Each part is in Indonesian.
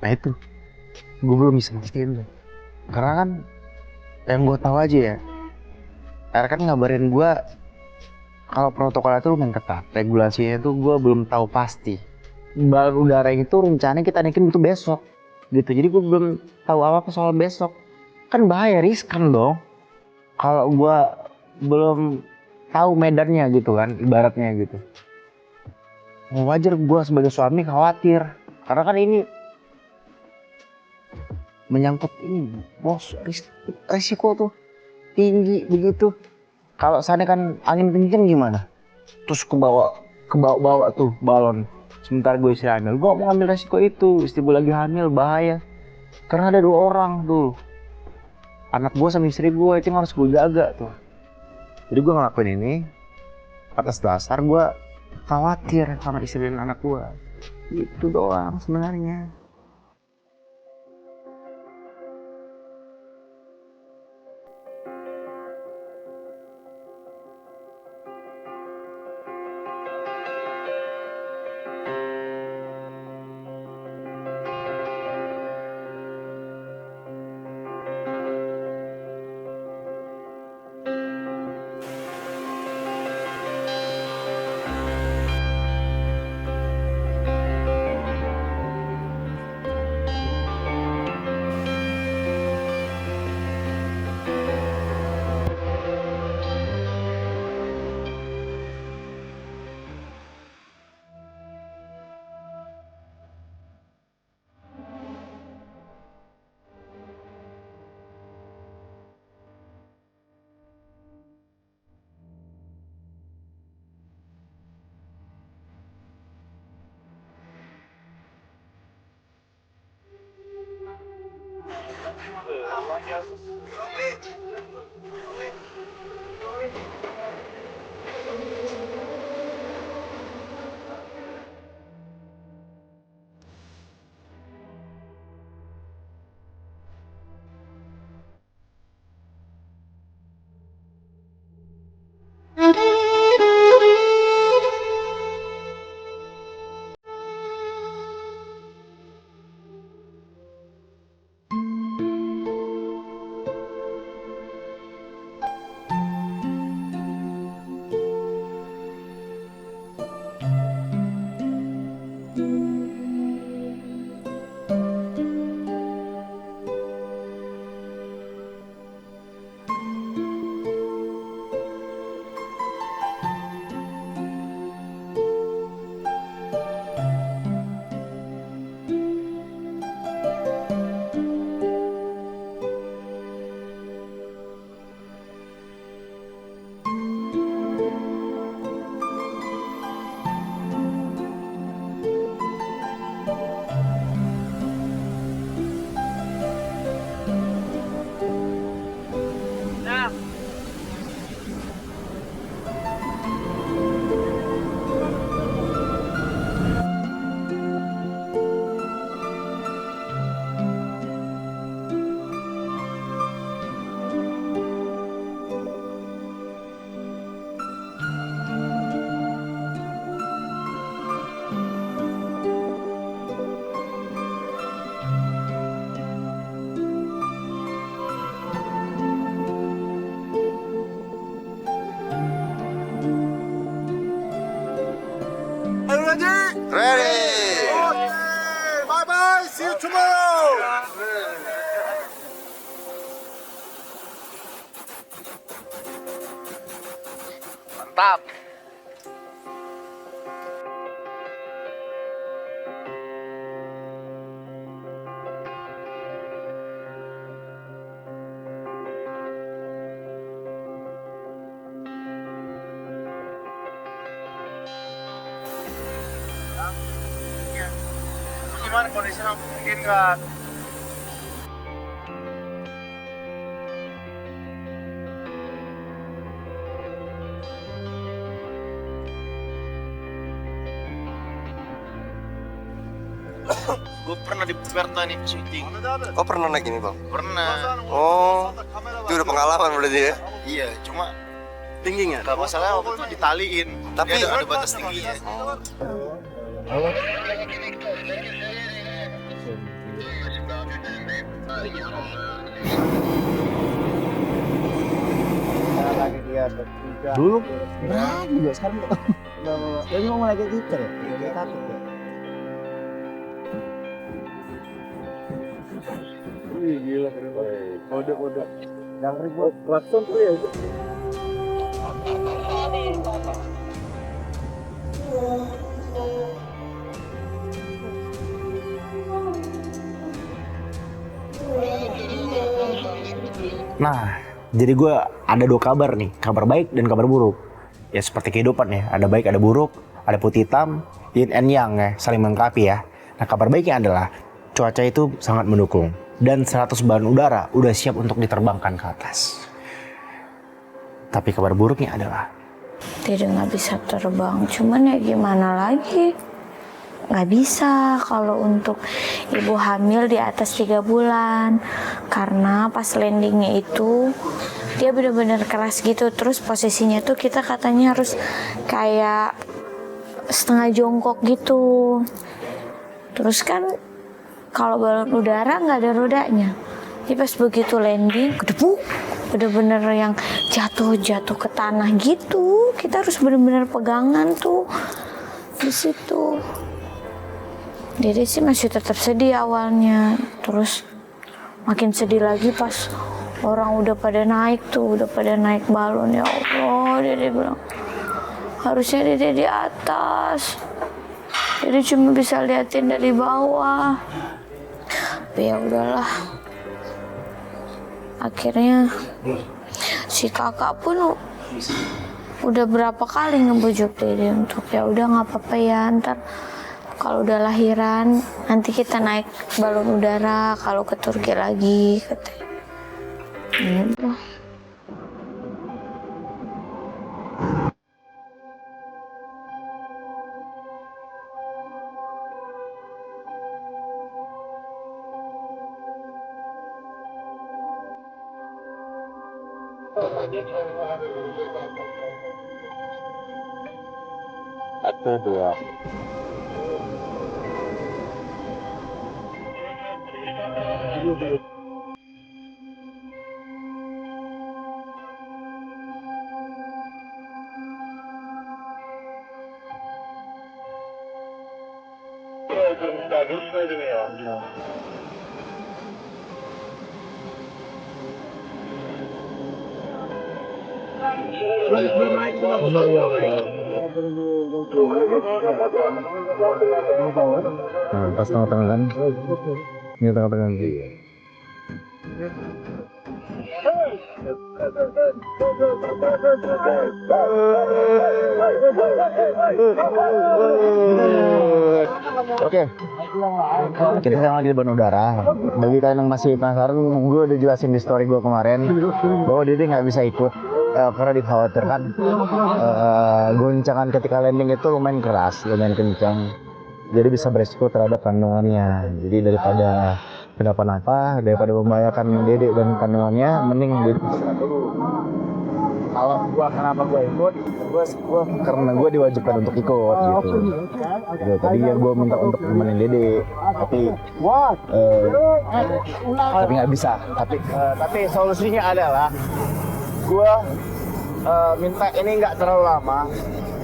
Nah itu, gue belum bisa mastiin tuh. Karena kan yang gue tahu aja ya, R kan ngabarin gue kalau protokol itu lumayan ketat. Regulasinya itu gue belum tahu pasti. Balon udara itu rencananya kita naikin itu besok, gitu. Jadi gue belum tahu apa soal besok. Kan bahaya, riskan dong. Kalau gue belum tahu medannya gitu kan, ibaratnya gitu. Wajar gue sebagai suami khawatir, karena kan ini menyangkut ini bos, risiko tuh tinggi begitu. Kalau sana kan angin kenceng gimana? Terus ke bawah tuh balon. Sementara gue istri hamil, gue mau ambil resiko itu. Istri gue lagi hamil, bahaya. Karena ada 2 orang tuh. Anak gue sama istri gue itu yang harus gue jaga tuh. Jadi gue ngelakuin ini atas dasar gue khawatir sama istri dan anak gue. Itu doang sebenarnya. Ready? Okay, bye bye. See you tomorrow. Mantap. Gimana kondisinya? Mungkin nggak. Gue pernah di Puerto nih syuting. Oh pernah naik ini bang? Pernah. Oh, itu udah pengalaman berarti ya? Iya, cuma Tinggi nggak? gak masalah waktu itu ditaliin. Tapi- Dia ada batas tingginya. Dulu berani juga sekarang. Jadi mau mulai kayak gitu ya. Kayak takut ya. Wih gila keren banget. Kode. Yang ribut klakson tuh ya. Nah, jadi gue ada 2 kabar nih, kabar baik dan kabar buruk. Ya seperti kehidupan ya, ada baik ada buruk, ada putih hitam, yin and yang ya, saling melengkapi ya. Nah kabar baiknya adalah cuaca itu sangat mendukung dan 100 balon udara udah siap untuk diterbangkan ke atas. Tapi kabar buruknya adalah Dede nggak bisa terbang, cuman ya gimana lagi? Nggak bisa kalau untuk ibu hamil di atas 3 bulan. Karena pas landingnya itu dia benar-benar keras gitu. Terus posisinya tuh kita katanya harus kayak setengah jongkok gitu. Terus kan kalau balon udara nggak ada rodanya. Jadi pas begitu landing, kedebuk, bener-bener yang jatuh ke tanah gitu. Kita harus bener-bener pegangan tuh di situ. Dede sih masih tetap sedih awalnya. Terus makin sedih lagi pas orang udah pada naik balon. Ya Allah, Dede bilang harusnya Dede di atas. Dede cuma bisa liatin dari bawah. Tapi ya udahlah. Akhirnya si kakak pun udah berapa kali ngebujuk Dede untuk ya udah nggak apa-apa ya, ntar kalau udah lahiran nanti kita naik balon udara kalau ke Turki lagi katanya. Udah. Satu, dua. Nah, pas tengah-tengah kan? Ini tengah-tengah gitu. Oke, kita sekarang lagi di balon udara. Bagi kalian yang masih penasaran, gue udah jelasin di story gue kemarin bahwa Dede nggak bisa ikut karena dikhawatirkan goncangan ketika landing itu lumayan keras, lumayan kencang. Jadi bisa beresiko terhadap kandungannya. Jadi daripada kenapa-napa, daripada membahayakan Dede dan kandungannya, mending istirahat dulu. Kalau kenapa gua ikut, gua karena gua diwajibkan untuk ikut gitu. Ya, tadi ya gua minta untuk nemenin Dede, tapi nggak bisa. Tapi solusinya adalah gua minta ini nggak terlalu lama.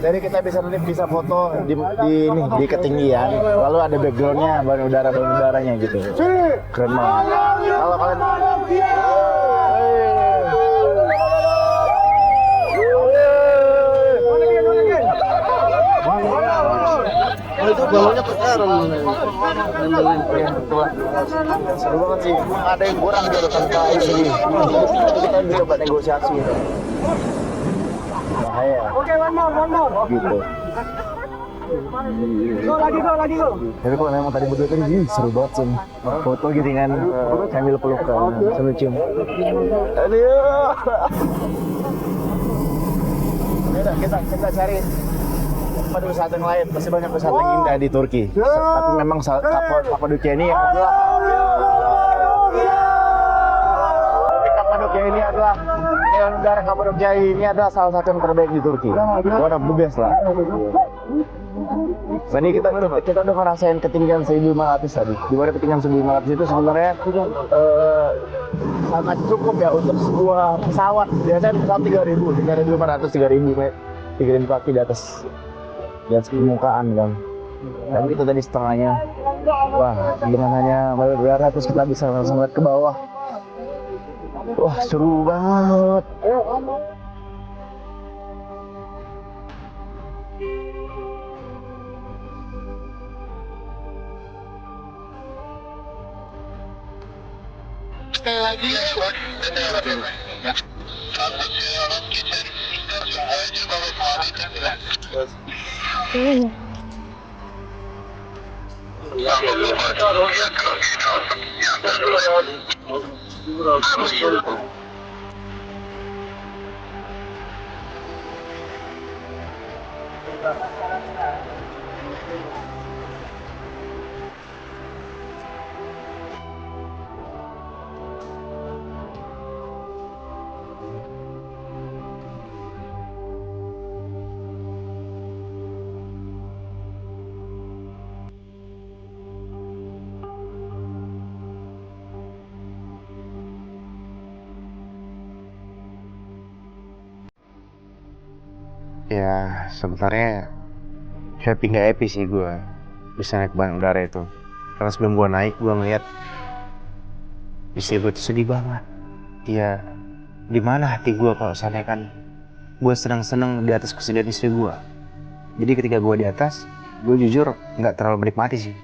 Jadi kita bisa foto di ketinggian, lalu ada backgroundnya balon udaranya gitu. Keren banget. Kalau kalian itu balonnya terkarang. seru banget sih. Ada yang kurang di urutan KAI sini. Kita coba negosiasi gitu. Bahaya. Oke, one more. Gitu. Lagi go. Tapi kalau memang tadi berdua tadi seru banget sih. Foto gitu kan, sambil pelukan, sambil cium. Aduh. Udah, kita cari tempat wisata yang lain. Masih banyak wisata yang indah di Turki. Tapi memang Kapadokia ini adalah udara Kapadokia ini adalah salah satu yang terbaik di Turki. One of the best lah. Nah, ini kita udah ngerasain ketinggian 1.500 tadi. Di mana ketinggian 1.500 itu sebenarnya sangat cukup ya untuk sebuah pesawat. Biasanya pesawat 3.500, 3.000 kaki di atas permukaan kan. Tapi itu tadi setengahnya. Wah, dengan hanya berdarah terus kita bisa langsung lihat ke bawah. Wah, seru banget. Ya, sebenarnya happy nggak happy sih gue bisa naik balon udara itu. Karena sebelum gue naik, gue ngeliat istri gue tuh sedih banget. Ya, di mana hati gue kalau seandainya kan gue senang-senang di atas kesedihan istri gue. Jadi ketika gue di atas, gue jujur nggak terlalu menikmati sih.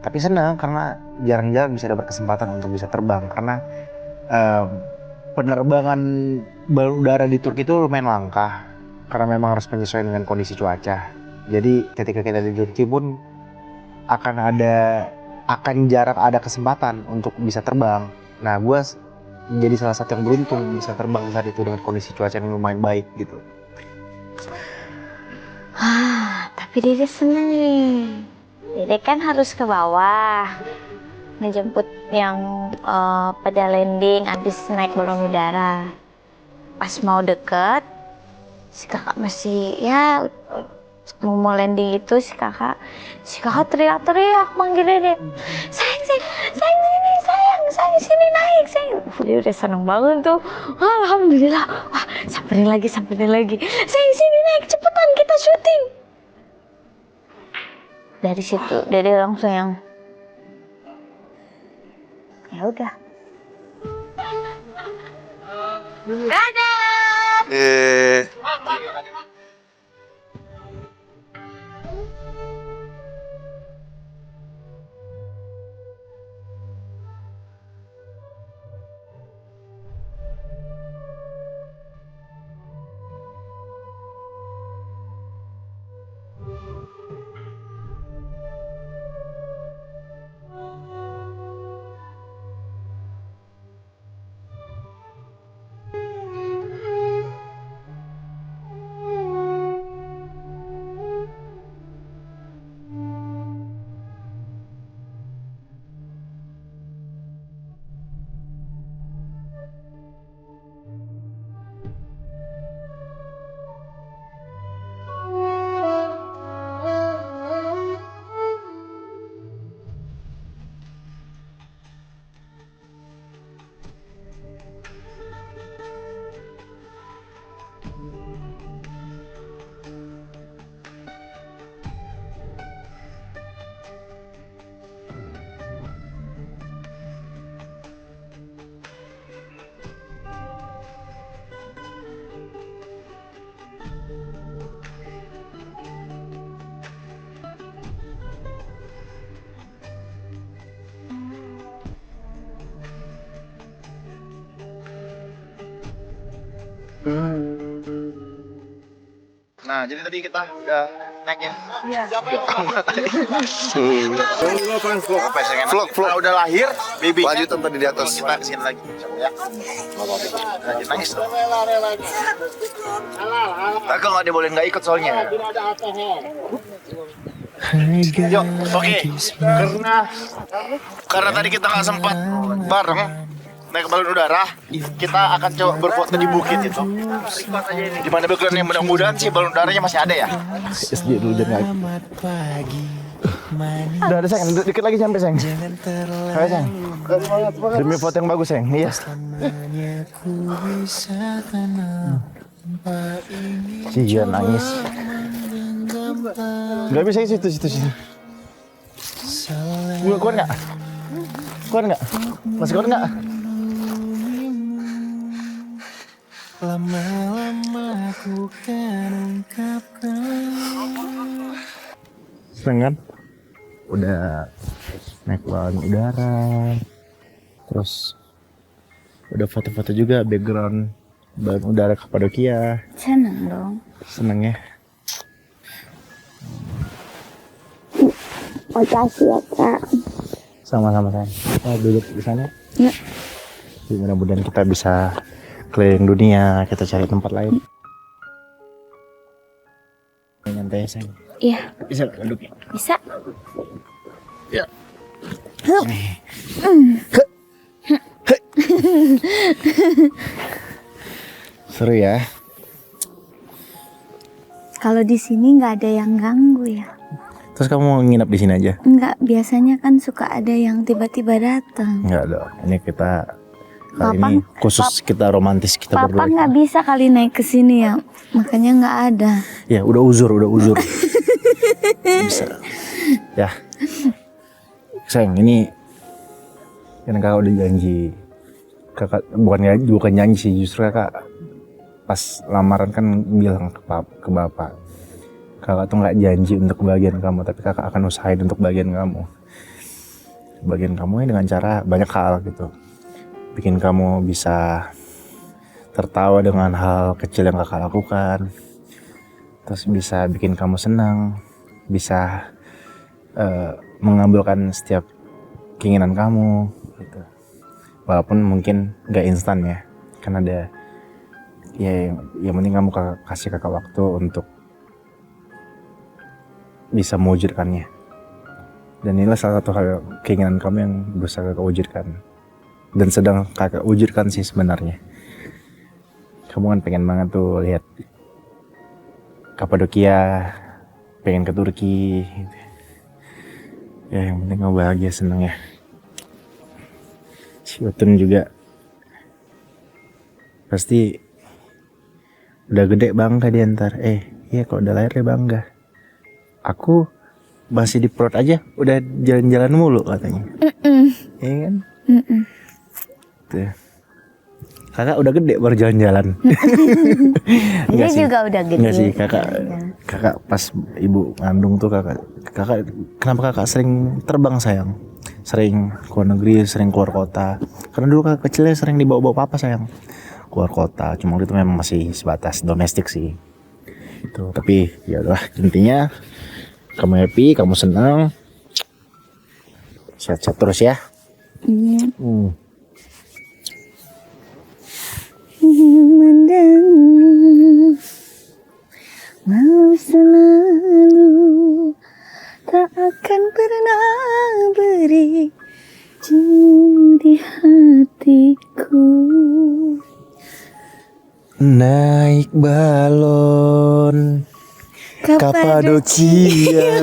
Tapi senang karena jarang-jarang bisa dapat kesempatan untuk bisa terbang. Karena penerbangan balon udara di Turki itu lumayan langka. Karena memang harus menyesuaikan dengan kondisi cuaca. Jadi ketika kita di Turki pun akan jarang ada kesempatan untuk bisa terbang. Nah, gue jadi salah satu yang beruntung bisa terbang saat itu dengan kondisi cuaca yang lumayan baik gitu. Tapi Dede seneng nih. Dede kan harus ke bawah ngejemput yang pada landing abis naik balon udara. Pas mau deket, si kakak masih ya mau landing itu si kakak teriak-teriak manggil Dede, sayang sini naik sayang. Dia udah seneng banget tuh. Alhamdulillah. Wah, samperin lagi sayang sini naik cepetan kita syuting. Dari situ Dede langsung yang ya udah. Nah, jadi tadi kita udah naik ya. Iya. Vlog. Kita udah lahir, baby. Lanjutan tadi di atas. Kita kesini lagi, ya. Lanjut nangis tuh. Agak nggak dibolehin nggak ikut soalnya. Yuk, oke. Karena tadi kita nggak sempat bareng naik balon udara, kita akan coba berfoto di bukit itu. Di mana backgroundnya mudah-mudahan sih balon udaranya masih ada ya. SD dulu dan Udah ada sayang, dikit lagi sampai sayang. Ayo sayang. Demi foto yang bagus sayang. Iya. Si Jian nangis. Gak bisa situ. Gue kuat nggak? Kuat nggak? Masih kuat nggak? Lama-lama aku kan ungkapkan. Seneng kan? Udah naik balon udara, terus udah foto-foto juga background balon udara Kapadokia. Seneng dong. Seneng ya? Makasih ya Kak. Sama-sama sayang. Kita duduk di sana. Ya. Jadi mudah-mudahan kita bisa keliling dunia, kita cari tempat lain. Nyantai sayang. Iya. Bisa nggak duduknya? Bisa. Ya. Seru ya. Kalau di sini nggak ada yang ganggu ya. Terus kamu mau nginep di sini aja? Enggak, biasanya kan suka ada yang tiba-tiba datang. Enggak dong. Ini kita kali Papa- ini khusus kita romantis kita Papa berdua. nggak bisa kali naik ke sini ya, makanya nggak ada. Ya udah uzur. Bisa. Ya. Sayang, ini kan kakak udah janji. Kakak bukan janji sih, justru kakak pas lamaran kan bilang ke bapak. Kakak tuh nggak janji untuk kebahagiaan kamu, tapi kakak akan usahain untuk kebahagiaan kamu. Kebahagiaan kamu ya dengan cara banyak hal gitu. Bikin kamu bisa tertawa dengan hal kecil yang kakak lakukan. Terus bisa bikin kamu senang, bisa mengabulkan setiap keinginan kamu gitu. Walaupun mungkin nggak instan ya, kan ada ya yang penting kamu kasih kakak waktu untuk bisa mewujudkannya. Dan inilah salah satu hal keinginan kamu yang berusaha kakak wujudkan. Dan sedang kakak wujudkan sih sebenarnya. Kamu kan pengen banget tuh lihat Kapadokia, pengen ke Turki gitu. Ya yang penting kamu bahagia, seneng ya. Si Utun juga pasti udah gede bangga dia ntar. Iya kalau udah lahir dia bangga. Aku masih di perut aja udah jalan-jalan mulu katanya. Iya kan? Tuh. Kakak udah gede baru jalan-jalan. Dia juga udah gede. Enggak sih, kakak pas ibu ngandung tuh kenapa kakak sering terbang sayang? Sering keluar negeri, sering keluar kota. Karena dulu kakak kecilnya sering dibawa-bawa papa sayang. Keluar kota, cuma itu memang masih sebatas domestik sih. Itu, tapi ya udah intinya kamu happy, kamu senang. Sehat-sehat terus ya. Iya. Memandang mau selalu tak akan pernah beri di hatiku. Naik balon Kapadokia.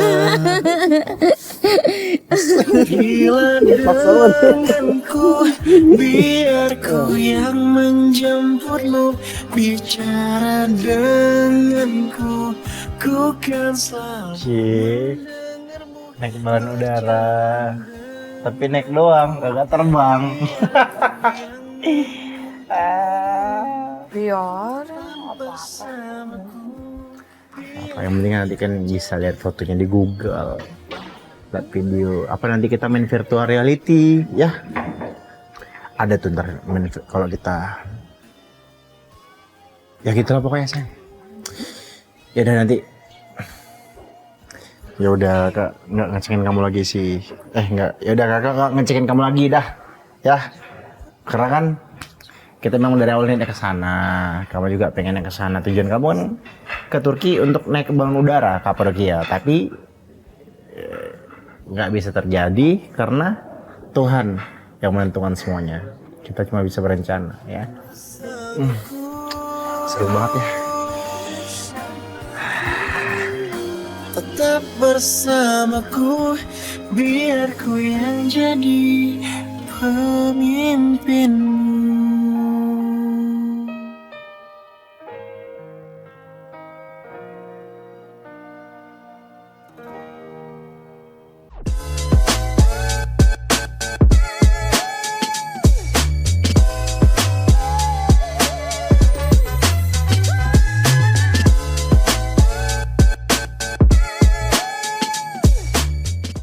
Denganku, biar ku yang menjemputmu. Bicara denganku, ku kan selalu naik balon udara. Tapi naik doang, kagak terbang. Biar Apa yang penting nanti kan bisa lihat fotonya di Google, lihat video. Apa nanti kita main virtual reality ya? Ada tuh ntar kalau kita ya gitulah pokoknya sayang. Ya udah nanti. Ya udah kak nggak ngecekin kamu lagi sih. Nggak. Ya udah kakak nggak ngecekin kamu lagi dah. Ya. Karena kan kita memang dari awalnya ke sana. Kamu juga pengen ke sana. Tujuan kamu kan ke Turki untuk naik ke balon udara Kapadokia. Tapi nggak bisa terjadi karena Tuhan yang menentukan semuanya. Kita cuma bisa berencana ya. Seru banget ya. Tetap bersamaku, biar ku yang jadi pemimpinmu.